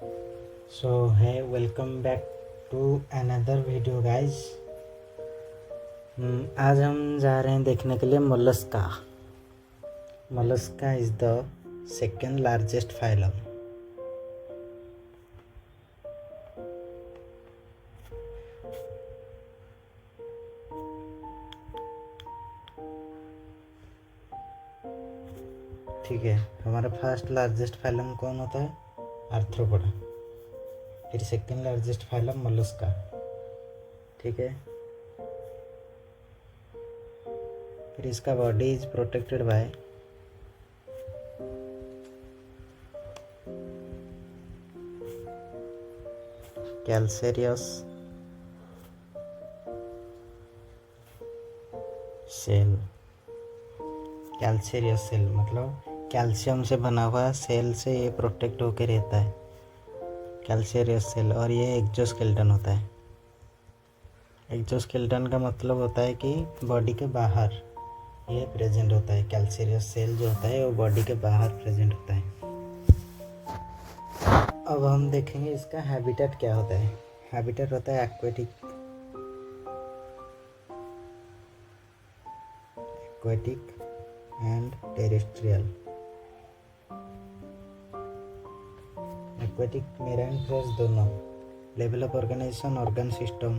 So hi welcome back to another video guys. आज हम जा रहे हैं देखने के लिए Mollusca. Mollusca is the second largest phylum. ठीक है, हमारा फर्स्ट लार्जेस्ट फाइलम कौन होता है? आर्थ्रोपोडा। फिर सेकेंड लार्जेस्ट फाइलम मोलस्का। ठीक है, फिर इसका body is protected by calcareous shell. Calcareous shell मतलब कैल्शियम से बना हुआ सेल से ये प्रोटेक्ट होकर रहता है, कैल्सेरियस सेल। और ये एक्जोस्केलेटन होता है। एक्जोस्केलेटन का मतलब होता है कि बॉडी के बाहर ये प्रेजेंट होता है। कैल्सेरियस सेल जो होता है वो बॉडी के बाहर प्रेजेंट होता है। अब हम देखेंगे इसका हैबिटेट क्या होता है। हैबिटेट होता है aquatic and terrestrial. Aquatic marine fresh दोनों। Level of organisation organ system.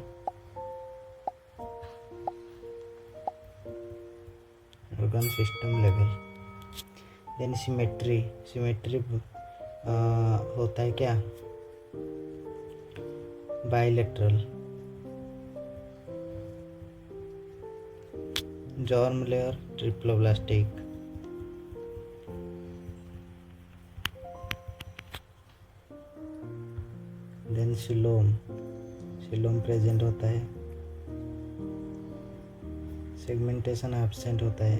Organ system level. Then symmetry. Symmetry होता है क्या? Bilateral. Germ layer triploblastic. Then coelom. Coelom present होता है। सेगमेंटेशन एब्सेंट होता है।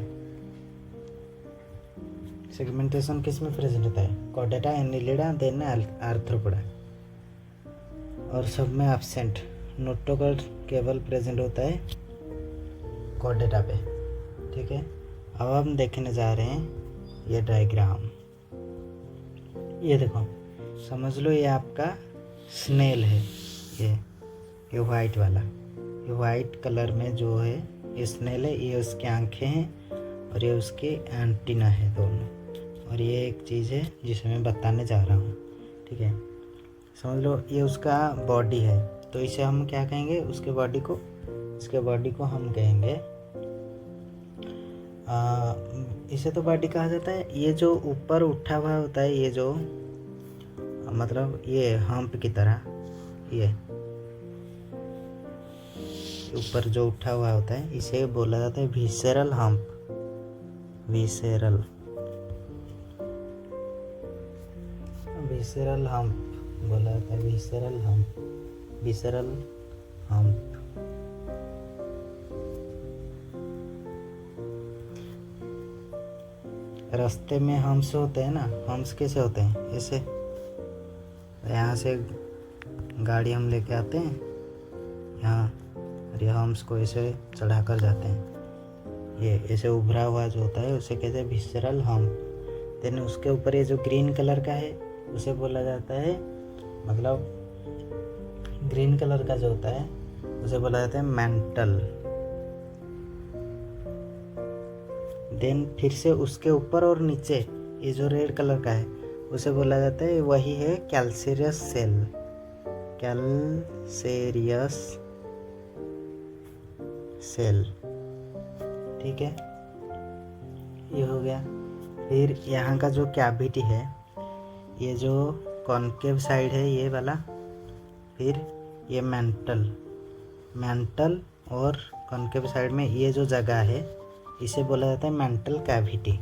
सेगमेंटेशन किस में प्रेजेंट होता है? Chordata, Annelida, then Arthropoda. और सब में एब्सेंट। नोटोकॉर्ड केवल प्रेजेंट होता है कॉर्डेटा पे। ठीक है, अब हम देखने जा रहे हैं ये डायग्राम। ये देखो, समझ लो ये आपका स्नेल है। ये वाइट वाला, ये वाइट कलर में जो है ये स्नेल है। ये उसकी आंखें हैं और ये उसके एंटीना है दोनों। और ये एक चीज़ है जिसे मैं बताने जा रहा हूँ। ठीक है, समझ लो ये उसका बॉडी है। तो इसे हम क्या कहेंगे? इसके बॉडी को हम कहेंगे इसे तो बॉडी कहा जाता है। ये जो ऊपर उठा हुआ होता है, ये जो मतलब ये हम्प की तरह, ये ऊपर जो उठा हुआ होता है इसे बोला जाता है विसेरल हम्प। विसेरल हम्प बोला जाता है। Visceral hump. रास्ते में हम्प्स होते हैं ना। हम्प्स कैसे होते हैं? ऐसे यहाँ से गाड़ी हम लेके आते हैं यहाँ, और ये हम्प्स को ऐसे चढ़ा कर जाते हैं। ये ऐसे उभरा हुआ जो होता है उसे कहते हैं विसेरल हम्प। देन उसके ऊपर ये जो ग्रीन कलर का है उसे बोला जाता है, मतलब ग्रीन कलर का जो होता है उसे बोला जाता है मेंटल। देन फिर से उसके ऊपर और नीचे ये जो रेड कलर का है उसे बोला जाता है, वही है कैल्सेरियस सेल। Calcareous cell. ठीक है, ये हो गया। फिर यहाँ का जो कैविटी है, ये जो कॉन्केव साइड है ये वाला, फिर ये मेंटल और कॉन्केव साइड में ये जो जगह है इसे बोला जाता है मेंटल कैविटी।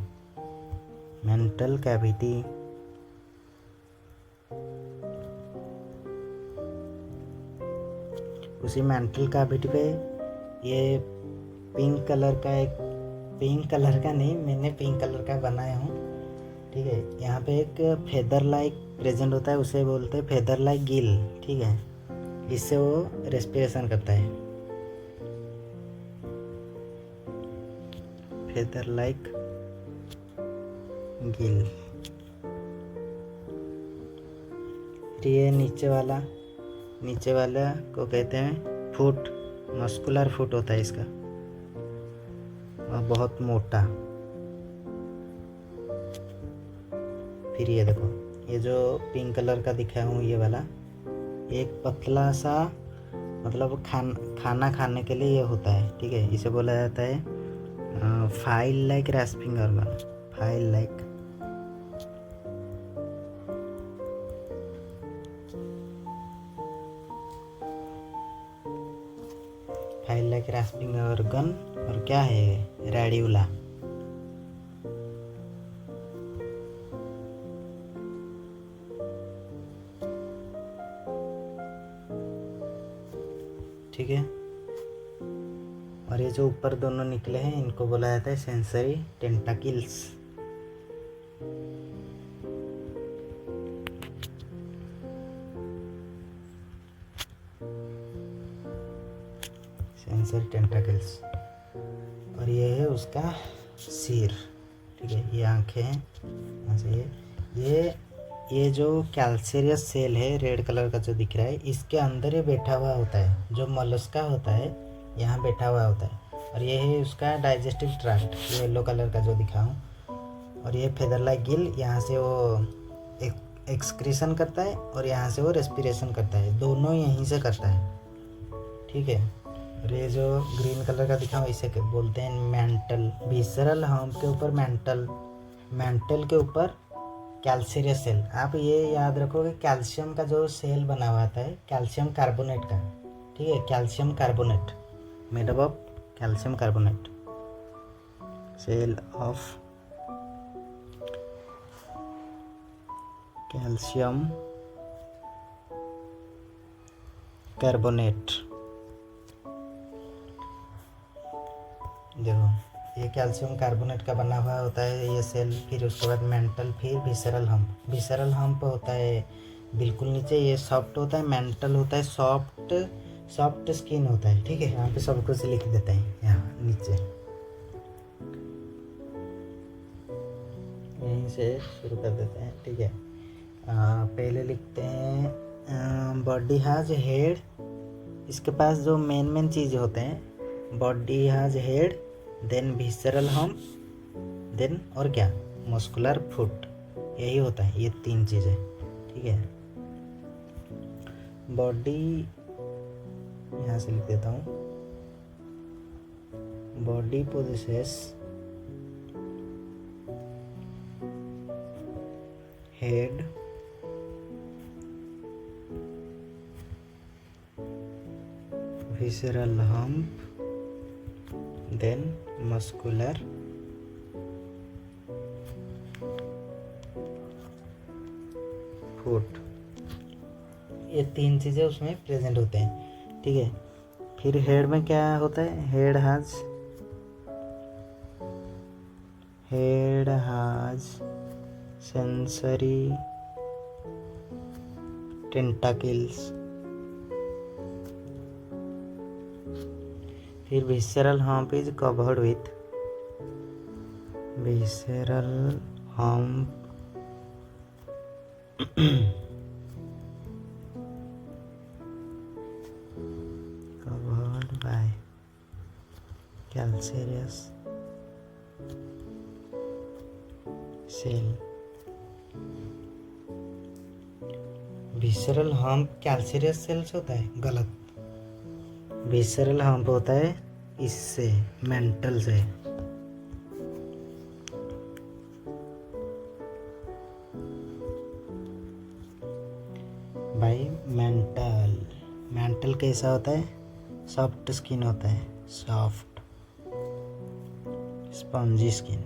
उसी मेंटल कैविटी पे ये पिंक कलर का नहीं, मैंने पिंक कलर का बनाया हूँ। ठीक है, यहाँ पे एक फेदर लाइक प्रेजेंट होता है, उसे बोलते हैं फेदर लाइक गिल। ठीक है, इससे वो रेस्पिरेशन करता है। Feather like Gill. ये नीचे वाला को कहते हैं फुट, मस्कुलर फुट होता है इसका, और बहुत मोटा। फिर ये देखो, ये जो पिंक कलर का दिखाया हूँ ये वाला, एक पतला सा, मतलब खाना खाने के लिए ये होता है, ठीक है। इसे बोला जाता है file like rasping organ, file like. File like rasping organ. और क्या है, रेडियोला। ठीक है। और ये जो ऊपर दोनों निकले हैं इनको बोला जाता है सेंसरी टेंटाकिल्स। सेंसरी टेंटाकिल्स। और ये है उसका सिर, ठीक है। ये आंखें हैं, यहाँ से ये जो कैल्सेरियस सेल है रेड कलर का जो दिख रहा है, इसके अंदर ये बैठा हुआ होता है। जो मोलस्का होता है यहाँ बैठा हुआ होता है। और ये है उसका डाइजेस्टिव ट्रैक्ट, ये येलो कलर का जो दिखा हूँ। और ये फेदर लाइक गिल, यहाँ से वो एक्सक्रीशन करता है और यहाँ से वो रेस्पिरेशन करता है, दोनों यहीं से करता है, ठीक है। और ये जो ग्रीन कलर का दिखा हूँ इसे बोलते हैं मेंटल। विसरल हम्प के ऊपर मेंटल के ऊपर कैल्सेरियस सेल। आप ये याद रखोगे, कैल्शियम का जो सेल बना हुआ आता है कैल्शियम कार्बोनेट का, ठीक है। Calcium carbonate, made up of calcium carbonate, shell of calcium carbonate. देखो, ये कैल्शियम कार्बोनेट का बना हुआ होता है ये सेल। फिर उसके बाद मेंटल, फिर विसरल हम्प। विसरल हम्प होता है बिल्कुल नीचे, ये सॉफ्ट होता है। मेंटल होता है सॉफ्ट स्किन होता है, ठीक है। यहाँ पे सब कुछ लिख देते हैं यहाँ नीचे, यहीं से शुरू कर देते हैं, ठीक है। पहले लिखते हैं बॉडी हैज हेड। इसके पास जो मेन चीज़ होते हैं, body has head, then visceral hump, then और क्या, मस्कुलर फुट। यही होता है, ये 3 चीज़ें, ठीक है। बॉडी यहाँ से लिख देता हूँ, body possesses head, visceral hump, then muscular foot। ये 3 चीज़ें उसमें प्रेजेंट होते हैं, ठीक है। फिर हेड में क्या होता है, हेड हैज सेंसरी टेंटाकिल्स। फिर visceral hump is covered with visceral hump covered by calcareous cell। visceral hump calcareous cells होता है, गलत। विसरल हम्प होता है इससे, मेंटल से। भाई मेंटल कैसा होता है, सॉफ्ट स्किन होता है, soft spongy skin.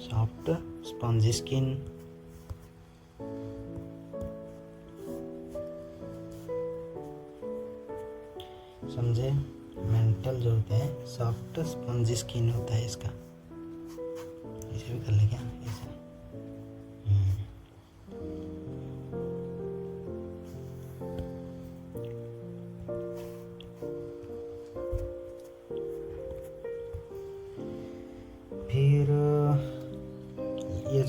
Soft spongy skin. समझे, मेंटल जो होते हैं सॉफ्ट स्पंजी स्किन होता है इसका। इसे भी कर ले क्या, ऐसे।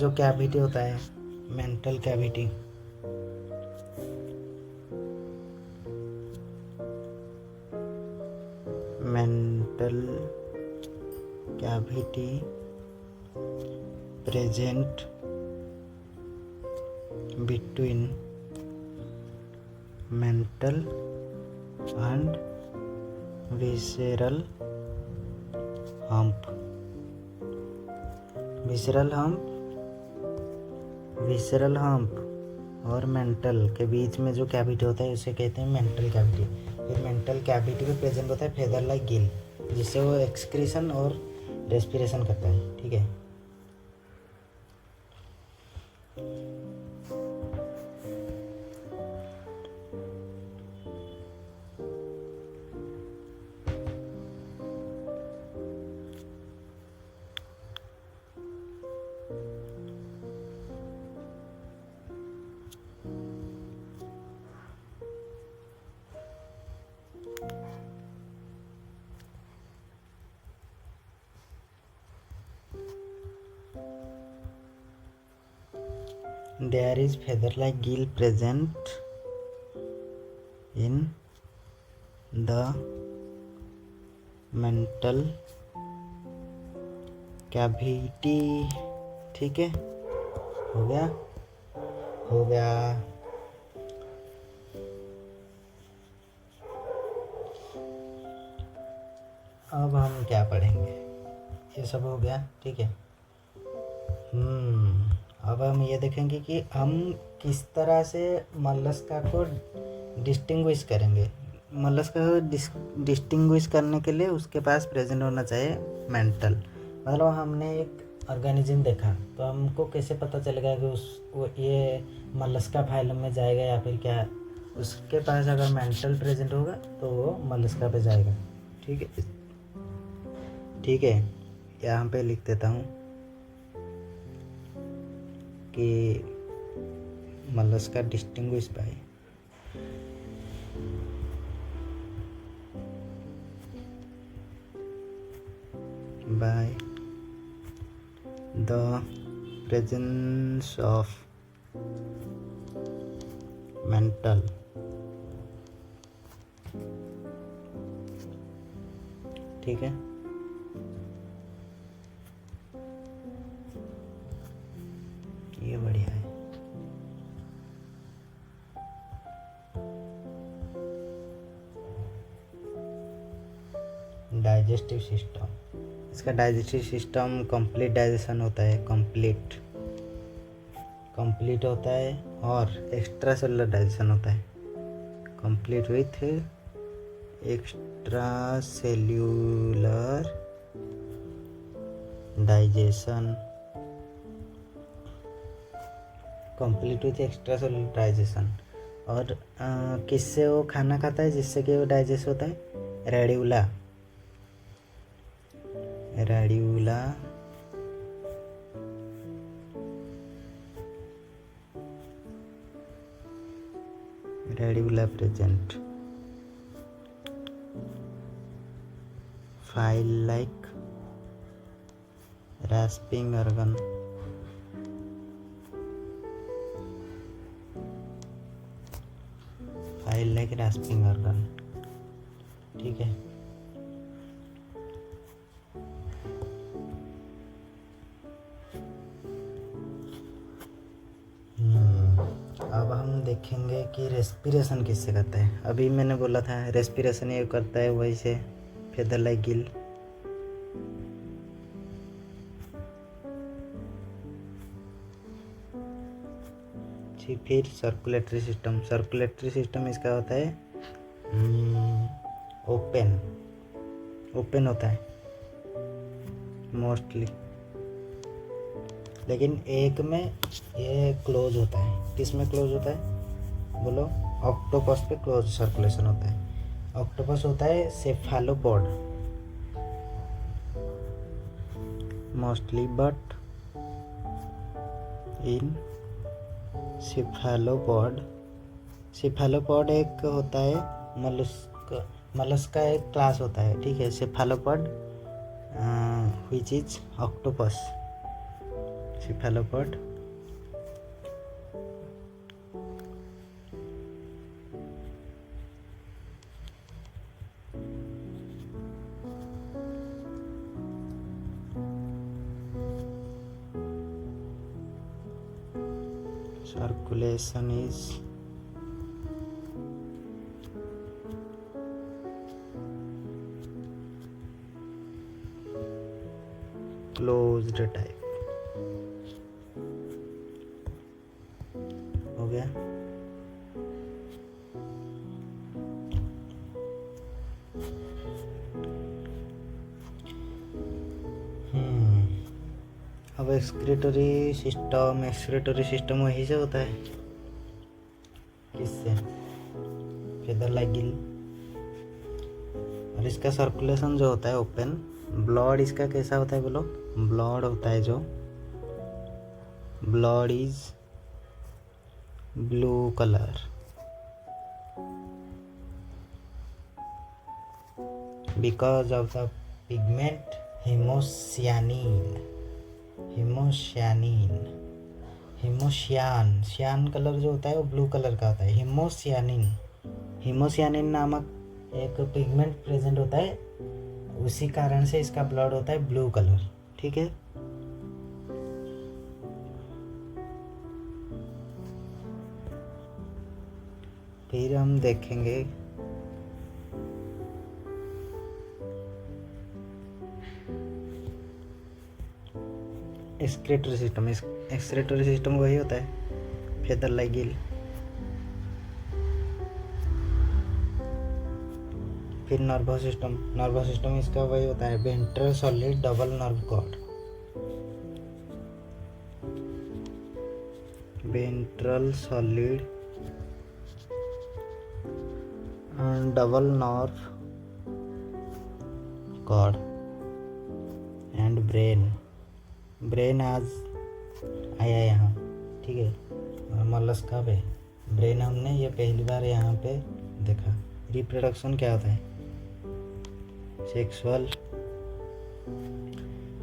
जो कैविटी होता है, mantle cavity, mantle cavity present between mental and visceral hump. Visceral hump और मेंटल के बीच में जो कैविटी होता है उसे कहते हैं मेंटल कैविटी। फिर मेंटल कैविटी में प्रेजेंट होता है फेदर लाइक गिल, जिससे वो एक्सक्रीशन और रेस्पिरेशन करता है। ठीक है, there is feather-like gill present in the mental cavity। ठीक है, हो गया। अब हम क्या पढ़ेंगे, ये सब हो गया। ठीक है, अब हम ये देखेंगे कि हम किस तरह से मॉलस्का को डिस्टिंग्विश करेंगे। मॉलस्का को डिस्टिंग्विश करने के लिए उसके पास प्रेजेंट होना चाहिए मेंटल। मतलब हमने एक ऑर्गेनिज्म देखा तो हमको कैसे पता चलेगा कि ये मॉलस्का फाइलम में जाएगा या फिर क्या। उसके पास अगर मेंटल प्रेजेंट होगा तो वो मॉलस्का पे जाएगा। ठीक है, यहाँ पे लिख देता हूँ कि Mollusca distinguish by the presence of mental. ठीक है, ये बढ़िया है। डाइजेस्टिव सिस्टम, इसका डाइजेस्टिव सिस्टम कंप्लीट डाइजेशन होता है, कंप्लीट होता है और एक्स्ट्रा सेलुलर डाइजेशन होता है, complete with extra cellular digestion, complete with extra cellular digestion. और किससे वो खाना खाता है जिससे कि वो डाइजेस्ट होता है, radicula present, file like rasping organ, file like rasping organ। ठीक है, अब हम देखेंगे कि रेस्पिरेशन किससे करता है। अभी मैंने बोला था रेस्पिरेशन ये करता है वही से फेदर लाइक गिल। फिर सर्कुलेटरी सिस्टम इसका होता है ओपन होता है मोस्टली, लेकिन एक में ये क्लोज होता है। किस में क्लोज होता है बोलो, ऑक्टोपस पे क्लोज सर्कुलेशन होता है। ऑक्टोपस होता है सेफालोपोड मोस्टली, बट इन सेफालोपॉड एक होता है मलस्का एक क्लास होता है। ठीक है, cephalopod which is octopus cephalopod, circulation is closed type। हो गया। अब एक्सक्रीटरी सिस्टम वही से होता है, किससे? Feather like Gill. और इसका सर्कुलेशन जो होता है ओपन। ब्लड इसका कैसा होता है बोलो? ब्लड होता है जो, blood is blue colour, because of the pigment haemocyanin. Cyan colour जो होता है वो ब्लू कलर का होता है। हिमोसियानिन नामक एक पिगमेंट प्रेजेंट होता है, उसी कारण से इसका ब्लड होता है ब्लू कलर। ठीक है। फिर हम देखेंगे एक्सक्रीटरी सिस्टम वही होता है, फेदर लाइक गिल। फिर नर्वस सिस्टम इसका वही होता है, ventral solid double nerve cord. Ventral solid double nerve cord and brain आज आया यहाँ। ठीक है। मॉलस्का पे ब्रेन हमने ये पहली बार यहाँ पे देखा। रिप्रोडक्शन क्या होता है? सेक्सुअल।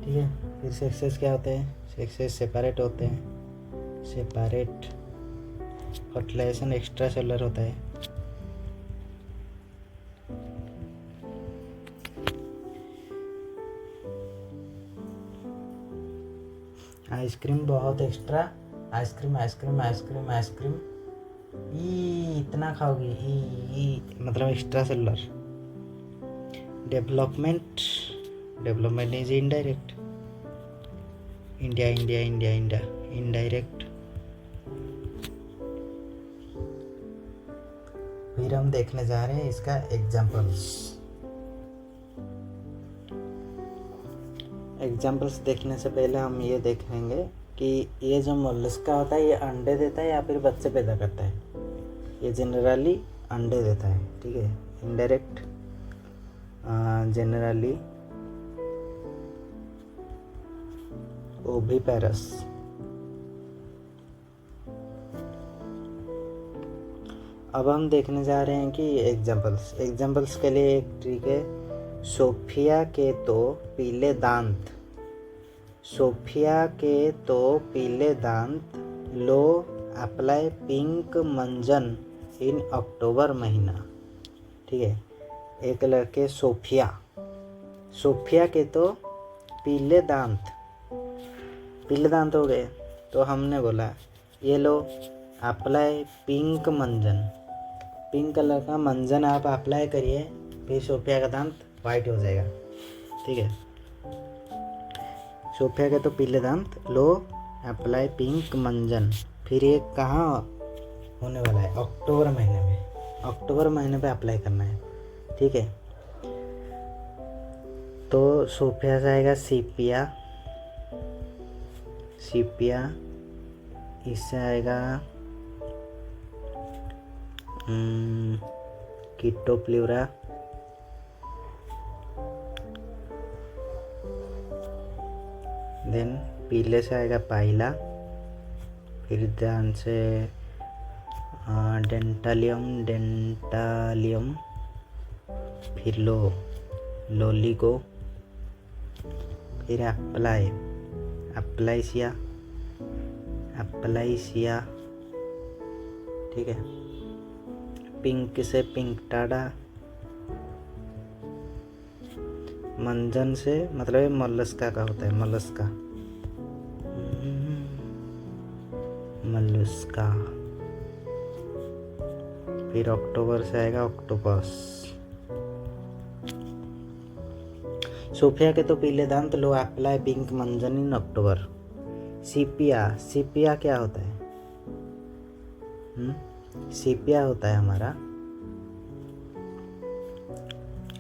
ठीक है। फिर सेक्सेस क्या होते हैं? सेक्सेस सेपरेट होते हैं, सेपरेट। फर्टिलाइजेशन एक्स्ट्रा सेलुलर होता है। आइसक्रीम बहुत एक्स्ट्रा, आइसक्रीम इतना खाओगी, मतलब extra cellular. Development is indirect. India indirect. फिर हम देखने जा रहे हैं इसका एग्जाम्पल्स देखने से पहले हम ये देखेंगे कि ये जो मोलस्का होता है ये अंडे देता है या फिर बच्चे पैदा करता है। ये जनरली अंडे देता है। ठीक है। Indirect generally oviparous. अब हम देखने जा रहे हैं कि एग्जाम्पल्स के लिए एक ट्रिक है। सोफिया के तो पीले दांत, लो अप्लाई पिंक मंजन इन अक्टूबर महीना। ठीक है। एक लड़के सोफिया के तो पीले दांत हो गए, तो हमने बोला ये लो अप्लाई पिंक मंजन, पिंक कलर का मंजन आप अप्लाई करिए, फिर सोफिया का दांत वाइट हो जाएगा। ठीक है। सोफिया के तो पीले दांत, लो अप्लाई पिंक मंजन। फिर ये कहाँ होने वाला है? अक्टूबर महीने पे अप्लाई करना है। ठीक है। तो सोफिया से आएगा सीपिया, इससे आएगा कीटोप्ल्यूरा, देन पीले से आएगा पाइला, फिर ध्यान से डेंटालियम, फिर लोलिगो, फिर अप्लाइसिया, एप्पलाइसिया, ठीक है। पिंक से पिंकटाडा, मंजन से मतलब ये मलस्का का होता है, मलस्का, मलस्का। फिर अक्टूबर से आएगा ऑक्टोपस। सोफिया के तो पीले दांत, लो एप्लाई पिंक मंजन इन अक्टूबर। सीपिया, सीपिया क्या होता है? सीपिया होता है हमारा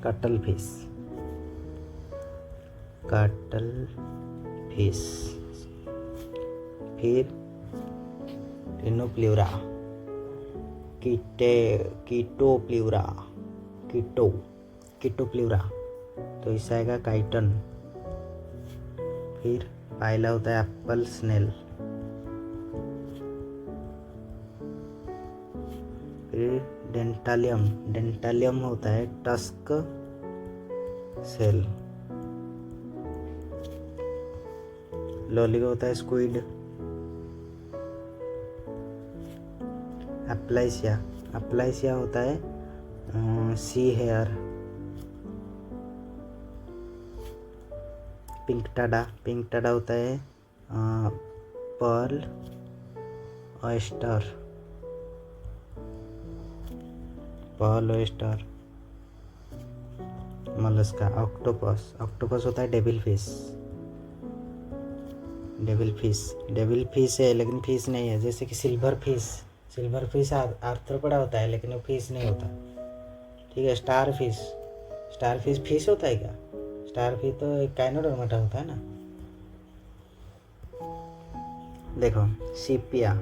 कटल फिश, कटल फिश। फिर टिनोप्ल्यूरा, कीटोप्ल्यूरा, कीटोप्ल्यूरा, तो इससे आएगा काइटन। फिर पायला होता है एप्पल स्नेल। फिर डेंटालियम, डेंटालियम होता है टस्क सेल। लॉलीगो होता है स्क्विड। एप्लाइसिया, एप्लाइसिया होता है सी हेयर। पिंकटाडा, पिंकटाडा होता है pearl oyster, pearl oyster. Mollusca, octopus, octopus होता है devil fish, devil fish, devil fish है लेकिन फिश नहीं है। जैसे कि silver fish, silver fish Arthropoda होता है लेकिन वो फिश नहीं होता, ठीक है। Star fish, star fish fish होता है क्या? स्टार फिश तो एक काइनोडर्माटा होता है ना। देखो सीपिया,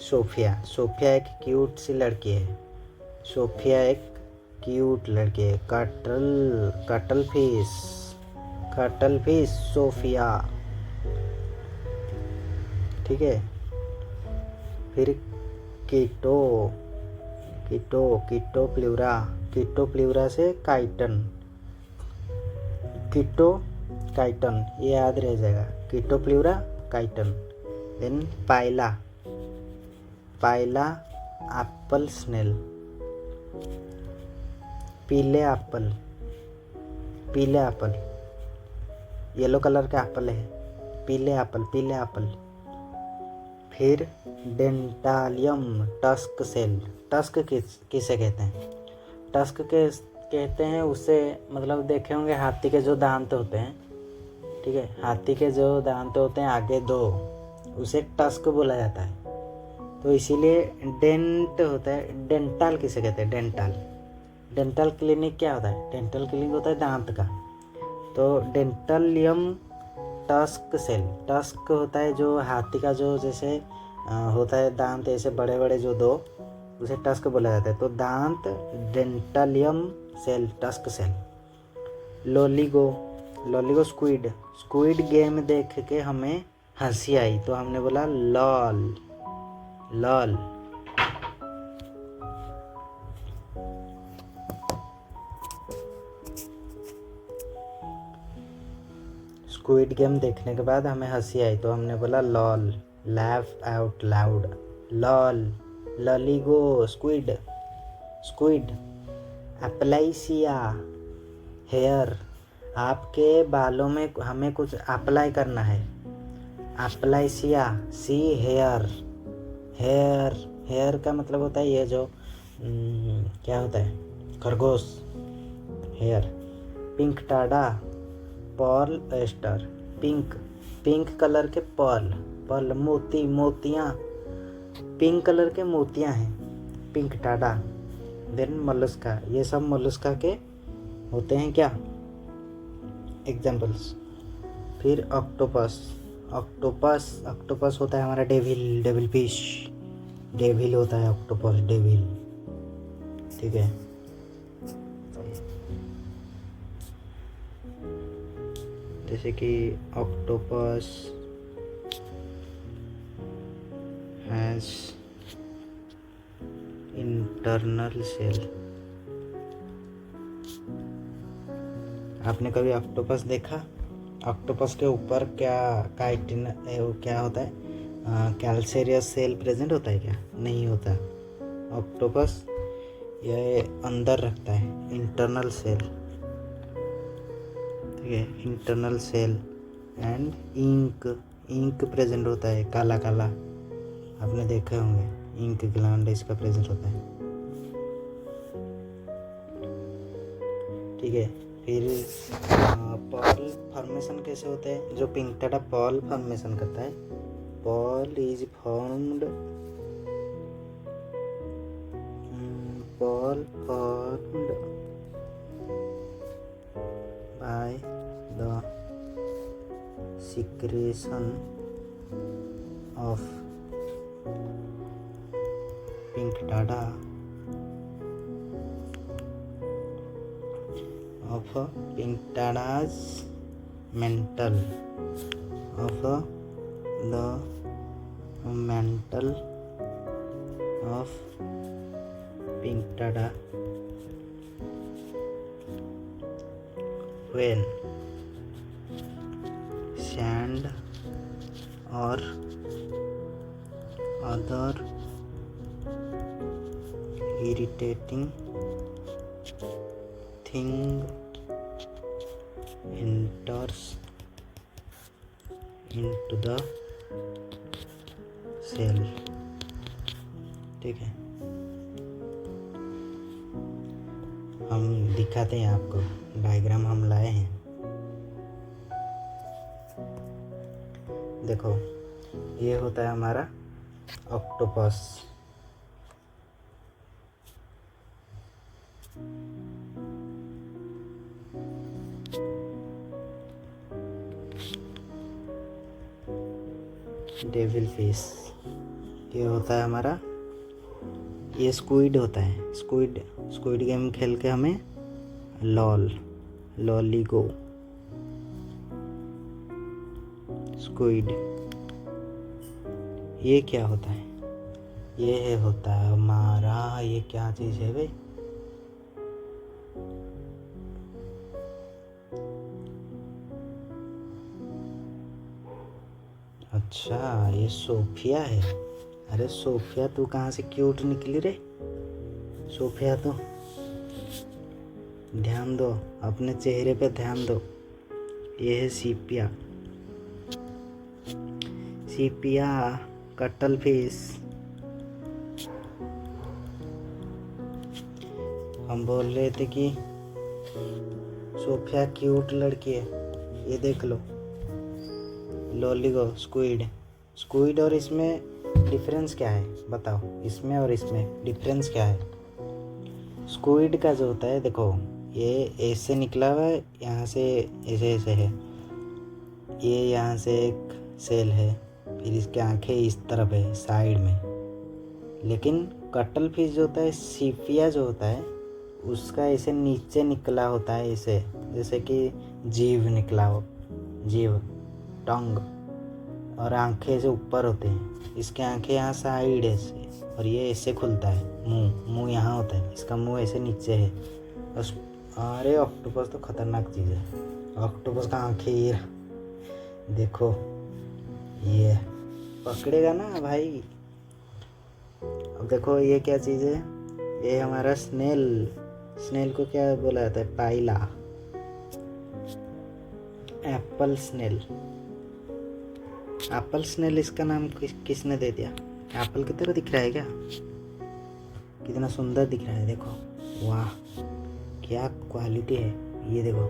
सोफिया, सोफिया एक क्यूट सी लड़की है, सोफिया एक क्यूट लड़की है। कटल, cuttle fish, cuttle fish Sophia, ठीक है। फिर कीटो, कीटो, कीटोप्ल्यूरा, कीटोप्ल्यूरा से काइटन, कीटो काइटन, ये याद रह जाएगा, कीटोप्ल्यूरा काइटन। देन पायला, पायला एप्पल स्नेल, पीले एप्पल, पीले एप्पल, येलो कलर का एप्पल है, पीले एप्पल, पीले एप्पल। फिर डेंटालियम टस्क सेल, टस्क किसे कहते हैं? टस्क के कहते हैं उसे, मतलब देखे होंगे हाथी के जो दांत होते हैं, ठीक है, हाथी के जो दांत होते हैं आगे दो, उसे टस्क बोला जाता है। तो इसीलिए डेंट होता है। डेंटल किसे कहते हैं? डेंटल, डेंटल क्लिनिक क्या होता है? डेंटल क्लिनिक होता है दांत का। तो डेंटालियम टस्क सेल, टस्क होता है जो हाथी का जो जैसे होता है दांत ऐसे बड़े बड़े जो दो, उसे टस्क बोला जाता है। तो दांत Dentalium shell, tusk shell. Loligo, Loligo squid, squid game देख के हमें हंसी आई तो हमने बोला लॉल, लॉल। स्क्विड गेम देखने के बाद हमें हंसी आई तो हमने बोला LOL, laugh out loud, LOL. Loligo squid, squid. Aplysia hare, आपके बालों में हमें कुछ अप्लाई करना है, Aplysia sea hare. Hare, hare का मतलब होता है ये जो क्या होता है, खरगोश, hare. Pinctada pearl oyster, pink, pink colour के पर्ल, पर्ल मोती, मोतियाँ, पिंक कलर के मोतियाँ हैं, पिंकटाडा। देन मलस्का, ये सब मलस्का के होते हैं क्या, एग्जाम्पल्स। फिर ऑक्टोपस, ऑक्टोपस, ऑक्टोपस होता है हमारा डेविल, डेविल फिश, डेविल होता है ऑक्टोपस, डेविल, ठीक है। जैसे कि ऑक्टोपस हैज इंटरनल सेल। आपने कभी ऑक्टोपस देखा? ऑक्टोपस के ऊपर क्या काइटिन, क्या होता है, कैल्सेरियस सेल प्रेजेंट होता है क्या? नहीं होता। ऑक्टोपस यह अंदर रखता है इंटरनल सेल, ठीक है, internal shell. And ink present होता है, काला काला, आपने देखे होंगे, इंक ग्लैंड इसका प्रेजेंट होता है, ठीक है। फिर पॉल फॉर्मेशन कैसे होते हैं? जो पिंकटेडा पॉल फॉर्मेशन करता है, Paul is formed by the secretion of pinctada of pinctada's mantle of the mantle of pinctada when sand or other irritating thing enters into the cell, ठीक है। हम दिखाते हैं आपको, डायग्राम हम लाए हैं, देखो ये होता है हमारा ऑक्टोपस। डेविल फिश ये होता है हमारा, ये स्क्विड होता है, स्क्विड गेम खेल के हमें लॉलीगो स्क्विड, ये क्या होता है? ये होता है हमारा, ये क्या चीज़ है भाई? अच्छा, ये सोफिया है। अरे सोफिया, तू कहाँ से क्यूट निकली रे? सोफिया तो ध्यान दो, अपने चेहरे पे ध्यान दो। ये है सीपिया, कटल फिश। हम बोल रहे थे कि सोफिया क्यूट लड़की है, ये देख लो। लॉलीगो स्क्विड और इसमें डिफरेंस क्या है बताओ? इसमें और इसमें डिफरेंस क्या है? स्क्विड का जो होता है, देखो ये ऐसे निकला हुआ है, यहाँ से ऐसे है, ये यहाँ से एक सेल है, फिर इसके आंखें इस तरफ है साइड में। लेकिन कटल फिश जो होता है, सीपिया जो होता है, उसका ऐसे नीचे निकला होता है, ऐसे जैसे कि जीभ निकला हो, जीभ टंग, और आंखें से ऊपर होते हैं। इसके आंखें यहाँ साइड ऐसे, और ये ऐसे खुलता है, मुंह यहाँ होता है, इसका मुंह ऐसे नीचे है। अरे ऑक्टोपस तो खतरनाक चीज़ है। ऑक्टोपस का आंखें ये देखो, ये पकड़ेगा ना भाई। अब देखो ये क्या चीज़ है? ये हमारा स्नेल को क्या बोला जाता है? पाइला, एप्पल स्नेल इसका नाम किसने दे दिया? एप्पल की तरह दिख रहा है क्या? कितना सुंदर दिख रहा है, देखो, वाह क्या क्वालिटी है, ये देखो,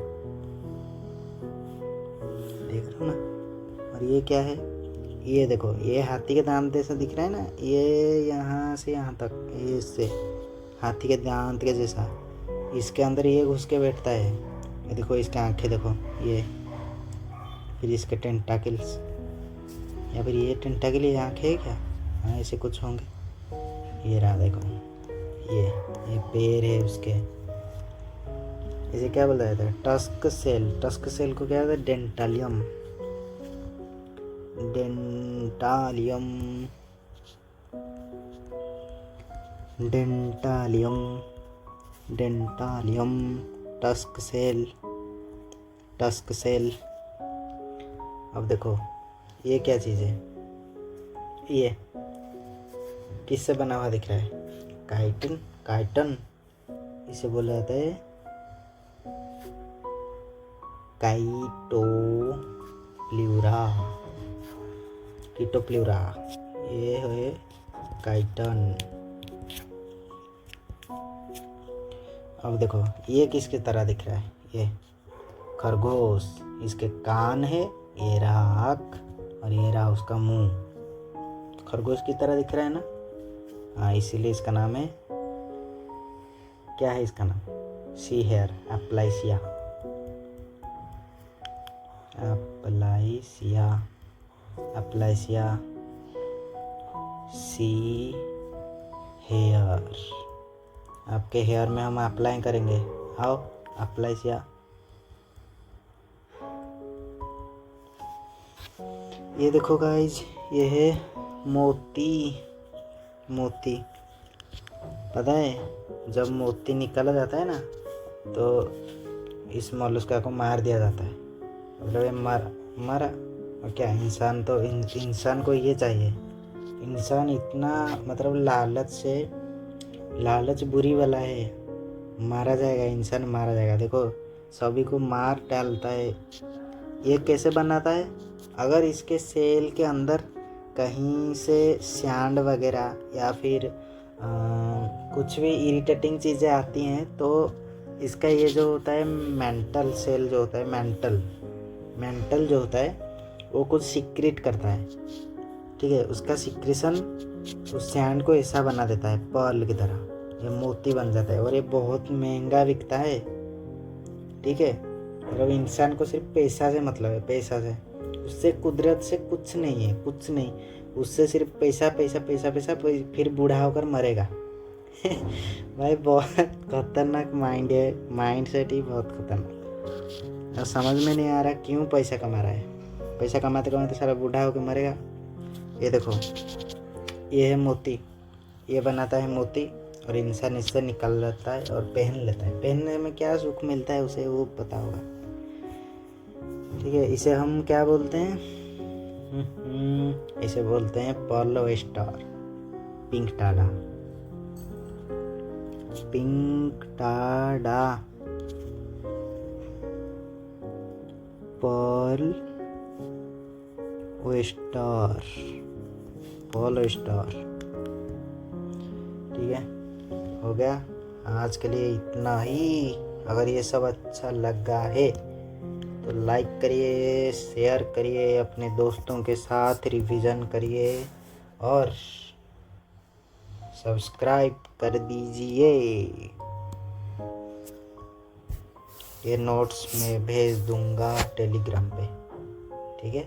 देख रहे हो ना? और ये क्या है? ये देखो, ये हाथी के दांत जैसा दिख रहा है ना, ये यहाँ से यहाँ तक, ये इससे हाथी के दांत के जैसा, इसके अंदर ये घुस के बैठता है। ये देखो इसके आंखें देखो, ये, फिर इसके टेंटाकल्स, या फिर ये टेंटाकल, ये आंखें है क्या? हाँ ऐसे कुछ होंगे। ये रहा देखो, ये पैर है उसके। इसे क्या बोला जाता है? टस्क सेल को क्या कहते हैं? डेंटालियम, टस्क सेल। अब देखो ये क्या चीज़ है? ये किससे बना हुआ दिख रहा है? काइटिन, काइटन, इसे बोला जाता है काइटोप्ल्यूरा, कीटोप्ल्यूरा, ये है काइटन। अब देखो ये किसकी तरह दिख रहा है? ये खरगोश, इसके कान है, ये रहा आँख और ये रहा उसका मुंह। खरगोश की तरह दिख रहा है ना? हाँ, इसीलिए इसका नाम है, क्या है इसका नाम? See here, एप्लाइसिया, एप्लाइसिया, एप्लाइसिया sea hair. आपके हेयर में हम अप्लाई करेंगे, आओ एप्लाइसिया। ये देखो गाइज, ये है मोती। मोती पता है, जब मोती निकला जाता है ना तो इस मॉलस्का को मार दिया जाता है। मतलब ये मरा और क्या, इंसान तो इंसान को ये चाहिए। इंसान इतना मतलब लालच बुरी वाला है, मारा जाएगा, इंसान मारा जाएगा। देखो सभी को मार डालता है। ये कैसे बनाता है? अगर इसके सेल के अंदर कहीं से सैंड वगैरह या फिर कुछ भी इरिटेटिंग चीज़ें आती हैं तो इसका ये जो होता है मेंटल सेल जो होता है, मेंटल जो होता है वो कुछ सीक्रेट करता है, ठीक है। उसका सीक्रेशन उस सैंड को ऐसा बना देता है पर्ल की तरह, ये मोती बन जाता है और ये बहुत महंगा बिकता है, ठीक है। मतलब इंसान को सिर्फ पैसा से मतलब है, पैसा से, उससे कुदरत से कुछ नहीं है, कुछ नहीं, उससे सिर्फ पैसा पैसा पैसा पैसा, फिर बूढ़ा होकर मरेगा। भाई बहुत खतरनाक माइंड है, माइंड सेट ही बहुत खतरनाक। और समझ में नहीं आ रहा क्यों पैसा कमा रहा है। पैसा कमाते कमाते सारा बूढ़ा होकर मरेगा। ये देखो ये है मोती, ये बनाता है मोती और इंसान इससे निकल जाता है और पहन लेता है। पहनने में क्या सुख मिलता है उसे वो पता होगा, ठीक है। इसे हम क्या बोलते हैं? इसे बोलते हैं pearl oyster, Pinctada, Pinctada, pearl oyster, pearl oyster, ठीक है। हो गया आज के लिए इतना ही। अगर ये सब अच्छा लगा है तो लाइक करिए, शेयर करिए, अपने दोस्तों के साथ रिवीजन करिए और सब्सक्राइब कर दीजिए। ये नोट्स में भेज दूंगा टेलीग्राम पे, ठीक है।